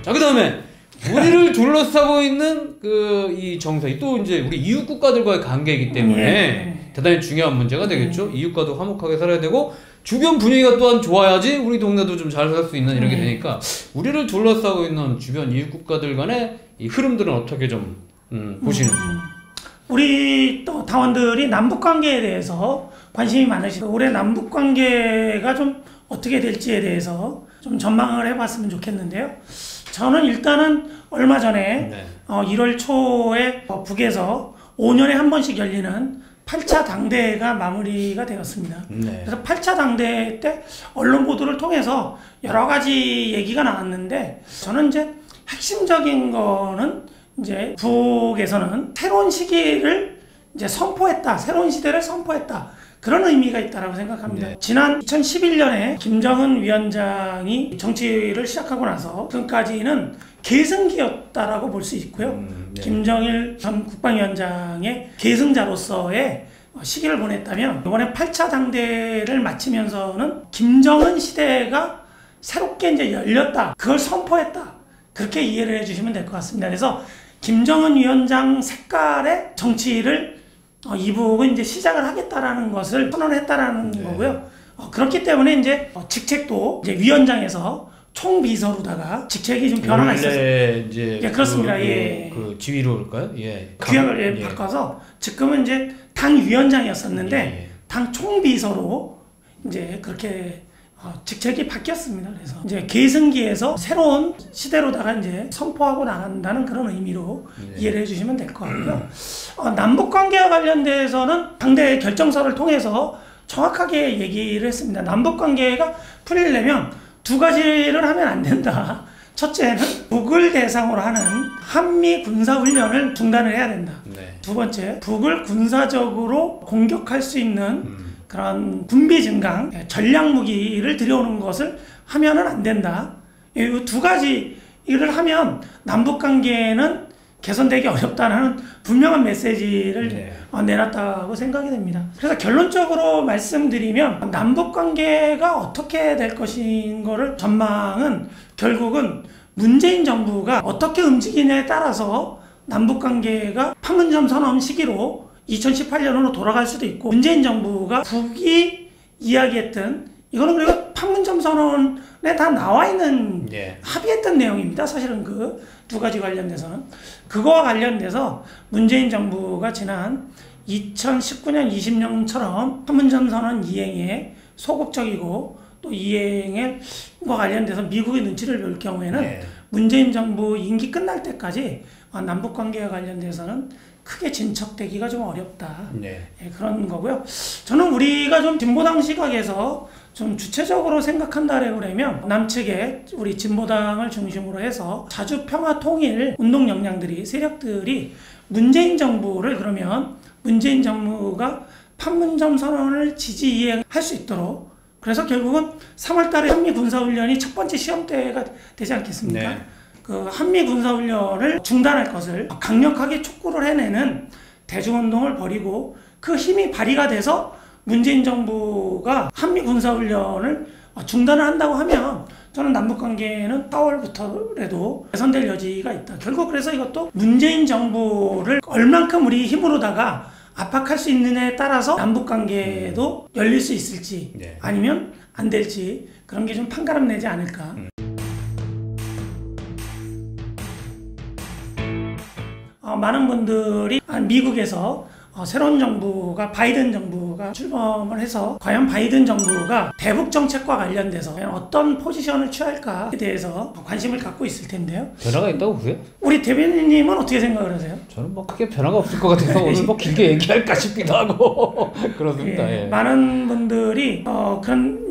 자, 그 다음에 우리를 둘러싸고 있는 이 정세, 또 이제 우리 이웃 국가들과의 관계이기 때문에 대단히 중요한 문제가 되겠죠. 이웃과도 화목하게 살아야 되고 주변 분위기가 또한 좋아야지 우리 동네도 좀 잘 살 수 있는 이렇게 되니까 우리를 둘러싸고 있는 주변 이웃 국가들 간의 이 흐름들은 어떻게 좀 보시는지. 우리 또 당원들이 남북 관계에 대해서 관심이 많으시고 올해 남북 관계가 좀 어떻게 될지에 대해서 좀 전망을 해봤으면 좋겠는데요. 저는 일단은 얼마 전에 1월 초에 북에서 5년에 한 번씩 열리는 8차 당대회가 마무리가 되었습니다. 그래서 8차 당대회 때 언론 보도를 통해서 여러 가지 얘기가 나왔는데 저는 이제 핵심적인 거는 이제 북에서는 새로운 시기를 이제 선포했다. 새로운 시대를 선포했다. 그런 의미가 있다고 생각합니다. 지난 2011년에 김정은 위원장이 정치를 시작하고 나서 지금까지는 계승기였다라고 볼 수 있고요. 김정일 전 국방위원장의 계승자로서의 시기를 보냈다면 이번에 8차 당대를 마치면서는 김정은 시대가 새롭게 이제 열렸다. 그걸 선포했다. 그렇게 이해를 해주시면 될 것 같습니다. 그래서 김정은 위원장 색깔의 정치를 이북은 이제 시작을 하겠다라는 것을 선언했다라는 거고요. 그렇기 때문에 이제 직책도 이제 위원장에서 총비서로다가 직책이 좀 변화가 있었어요. 이제 그렇습니다. 그 지위로 그럴까요? 규약을 바꿔서 지금은 이제 당 위원장이었었는데 당 총비서로 이제 그렇게 직책이 바뀌었습니다. 그래서 이제 계승기에서 새로운 시대로다가 이제 선포하고 나간다는 그런 의미로 이해를 해주시면 될 것 같고요. 남북 관계와 관련돼서는 당대 결정서를 통해서 정확하게 얘기를 했습니다. 남북 관계가 풀리려면 두 가지를 하면 안 된다. 첫째는 북을 대상으로 하는 한미 군사훈련을 중단을 해야 된다. 두 번째, 북을 군사적으로 공격할 수 있는 그런 군비 증강, 전략 무기를 들여오는 것을 하면은 안 된다. 이 두 가지 일을 하면 남북 관계는 개선되기 어렵다는 분명한 메시지를 내놨다고 생각이 됩니다. 그래서 결론적으로 말씀드리면 남북 관계가 어떻게 될 것인 거를 전망은 결국은 문재인 정부가 어떻게 움직이냐에 따라서 남북 관계가 판문점 선언 시기로 2018년으로 돌아갈 수도 있고 문재인 정부가 북이 이야기했던 이거는 그리고 판문점 선언에 다 나와 있는 합의했던 내용입니다. 사실은 그 두 가지 관련돼서는 그거와 관련돼서 문재인 정부가 지난 2019년 20년처럼 판문점 선언 이행에 소극적이고 또 이행에 관련돼서 미국의 눈치를 볼 경우에는 문재인 정부 임기 끝날 때까지 남북 관계와 관련돼서는 크게 진척되기가 좀 어렵다. 그런 거고요. 저는 우리가 좀 진보당 시각에서 좀 주체적으로 생각한다라고 하면 남측에 우리 진보당을 중심으로 해서 자주평화통일 운동 역량들이 세력들이 문재인 정부를 그러면 문재인 정부가 판문점 선언을 지지 이행할 수 있도록 그래서 결국은 3월달에 한미 군사훈련이 첫 번째 시험대가 되지 않겠습니까? 그 한미 군사훈련을 중단할 것을 강력하게 촉구를 해내는 대중운동을 벌이고 그 힘이 발휘가 돼서 문재인 정부가 한미 군사훈련을 중단을 한다고 하면 저는 남북관계는 4월부터라도 개선될 여지가 있다. 결국 그래서 이것도 문재인 정부를 얼만큼 우리 힘으로다가 압박할 수 있느냐에 따라서 남북관계도 열릴 수 있을지 아니면 안 될지 그런 게 좀 판가름 내지 않을까. 많은 분들이 미국에서 새로운 정부가 바이든 정부가 출범을 해서 과연 바이든 정부가 대북 정책과 관련돼서 어떤 포지션을 취할까에 대해서 관심을 갖고 있을 텐데요. 변화가 있다고 보세요? 우리 대변인님은 어떻게 생각을 하세요? 저는 뭐 크게 변화가 없을 것 같아서 오늘 뭐 길게 얘기할까 싶기도 하고 그렇습니다. 많은 분들이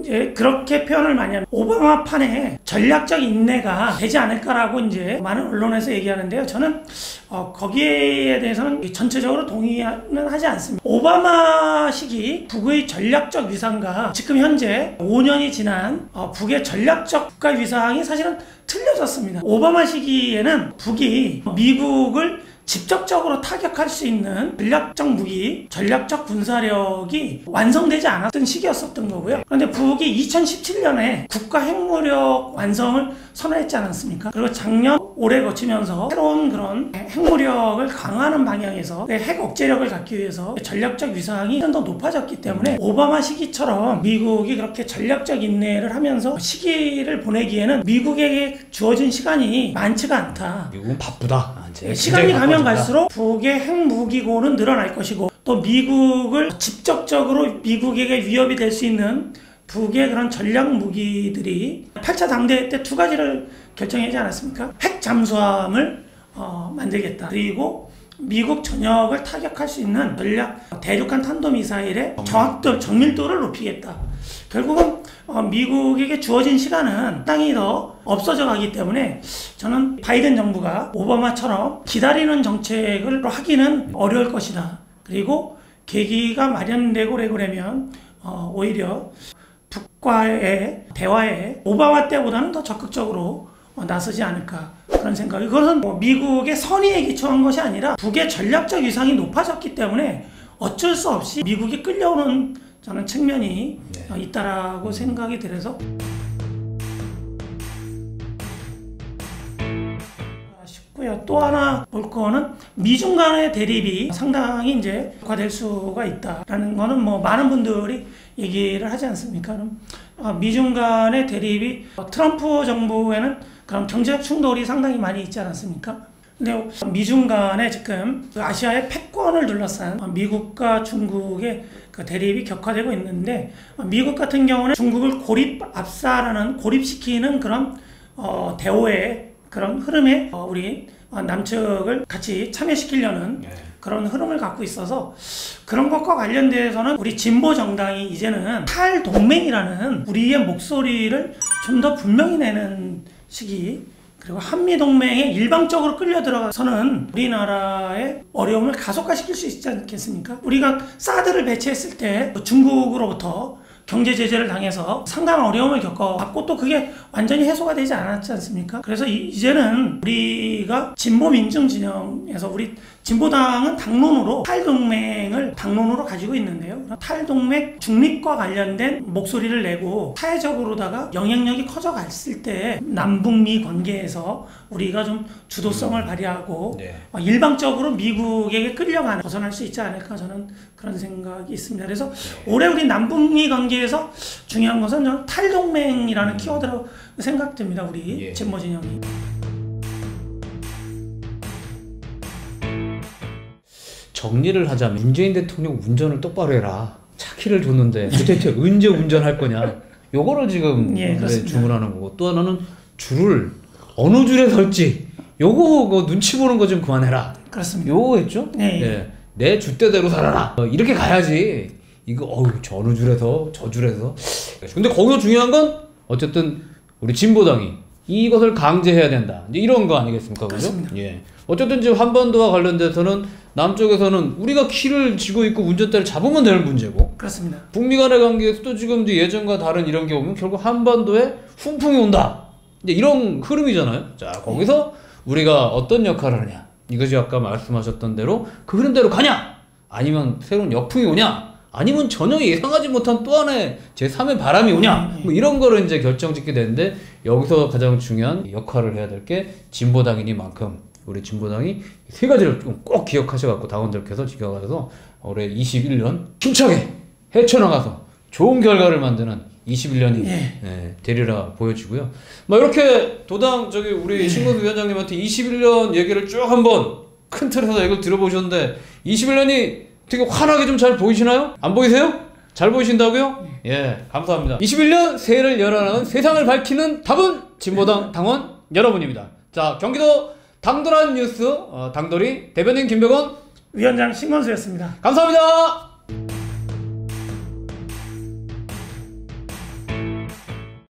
이제 그렇게 표현을 많이 하는 오바마판에 전략적 인내가 되지 않을까라고 이제 많은 언론에서 얘기하는데요. 저는 거기에 대해서는 전체적으로 동의는 하지 않습니다. 오바마 시기 북의 전략적 위상과 지금 현재 5년이 지난 북의 전략적 국가 위상이 사실은 틀려졌습니다. 오바마 시기에는 북이 미국을 직접적으로 타격할 수 있는 전략적 무기, 전략적 군사력이 완성되지 않았던 시기였었던 거고요. 그런데 북이 2017년에 국가 핵무력 완성을 선언했지 않았습니까? 그리고 작년, 올해 거치면서 새로운 그런 핵무력을 강화하는 방향에서 핵 억제력을 갖기 위해서 전략적 위상이 좀 더 높아졌기 때문에 오바마 시기처럼 미국이 그렇게 전략적 인내를 하면서 시기를 보내기에는 미국에게 주어진 시간이 많지가 않다. 미국은 바쁘다. 시간이 가면 갈수록 북의 핵무기고는 늘어날 것이고 또 미국을 직접적으로 미국에게 위협이 될 수 있는 북의 그런 전략 무기들이 8차 당대회 때 두 가지를 결정하지 않았습니까? 핵 잠수함을 만들겠다. 그리고 미국 전역을 타격할 수 있는 전략 대륙간 탄도미사일의 정확도, 정밀도를 높이겠다. 결국은 미국에게 주어진 시간은 상당히 더 없어져 가기 때문에 저는 바이든 정부가 오바마처럼 기다리는 정책을 하기는 어려울 것이다. 그리고 계기가 마련되고 그러면 오히려 북과의 대화에 오바마 때보다는 더 적극적으로 나서지 않을까 그런 생각이. 이것은 미국의 선의에 기초한 것이 아니라 북의 전략적 위상이 높아졌기 때문에 어쩔 수 없이 미국이 끌려오는 저는 측면이 있다라고 생각이 들어서 싶고요. 또 하나 볼 거는 미중 간의 대립이 상당히 이제 될 수가 있다라는 거는 뭐 많은 분들이 얘기를 하지 않습니까? 그럼 미중 간의 대립이 트럼프 정부에는 그럼 경제적 충돌이 상당히 많이 있지 않았습니까? 근데 미중 간에 지금 아시아의 패권을 둘러싼 미국과 중국의 그 대립이 격화되고 있는데 미국 같은 경우는 중국을 압사라는 고립시키는 그런 대오의 그런 흐름에 우리 남측을 같이 참여시키려는 그런 흐름을 갖고 있어서 그런 것과 관련돼서는 우리 진보 정당이 이제는 탈동맹이라는 우리의 목소리를 좀 더 분명히 내는 시기, 그리고 한미동맹에 일방적으로 끌려 들어가서는 우리나라의 어려움을 가속화시킬 수 있지 않겠습니까? 우리가 사드를 배치했을 때 중국으로부터 경제 제재를 당해서 상당한 어려움을 겪어왔고 또 그게 완전히 해소가 되지 않았지 않습니까? 그래서 이제는 우리가 진보 민중 진영에서 우리 진보당은 당론으로 탈동맹을 당론으로 가지고 있는데요. 탈동맹 중립과 관련된 목소리를 내고 사회적으로다가 영향력이 커져갔을 때 남북미 관계에서 우리가 좀 주도성을 발휘하고 일방적으로 미국에게 끌려가는 벗어날 수 있지 않을까 저는 그런 생각이 있습니다. 그래서 올해 우리 남북미 관계에서 중요한 것은 저는 탈동맹이라는 키워드라고 생각됩니다. 우리 진보 진영이. 정리를 하자면 문재인 대통령 운전을 똑바로 해라. 차 키를 줬는데 도대체 언제 운전할 거냐. 요거를 지금 주문하는 거고, 또 하나는 줄을 어느 줄에 설지 요거 눈치 보는 거 좀 그만해라. 그렇습니다. 요거 했죠? 내 줏대대로 살아라. 이렇게 가야지. 이거 저 어느 줄에서 저 줄에서. 근데 거기서 중요한 건 어쨌든 우리 진보당이 이것을 강제해야 된다. 이제 이런 거 아니겠습니까? 그죠? 어쨌든 지금 한반도와 관련돼서는 남쪽에서는 우리가 키를 쥐고 있고 운전대를 잡으면 되는 문제고, 그렇습니다. 북미 간의 관계에서도 지금 이제 예전과 다른 이런 게 오면 결국 한반도에 훈풍이 온다. 이제 이런 흐름이잖아요. 자, 거기서 우리가 어떤 역할을 하냐. 이것이 아까 말씀하셨던 대로 그 흐름대로 가냐? 아니면 새로운 역풍이 오냐? 아니면 전혀 예상하지 못한 또 하나의 제3의 바람이 오냐? 뭐 이런 거를 이제 결정짓게 되는데, 여기서 가장 중요한 역할을 해야 될 게 진보당이니만큼 우리 진보당이 세 가지를 좀 꼭 기억하셔갖고 당원들께서 지켜가서 올해 21년 힘차게 헤쳐나가서 좋은 결과를 만드는 21년이 되리라 보여지고요. 뭐 이렇게 도당 우리 신건수 위원장님한테 21년 얘기를 쭉 한번 큰 틀에서 얘기를 들어보셨는데 21년이 되게 환하게 좀 잘 보이시나요? 안 보이세요? 잘 보이신다고요? 감사합니다. 21년 새해를 열어나는 세상을 밝히는 답은 진보당 당원 여러분입니다. 자, 경기도 당돌한 뉴스 당돌이 대변인 김병원 위원장 신건수였습니다. 감사합니다.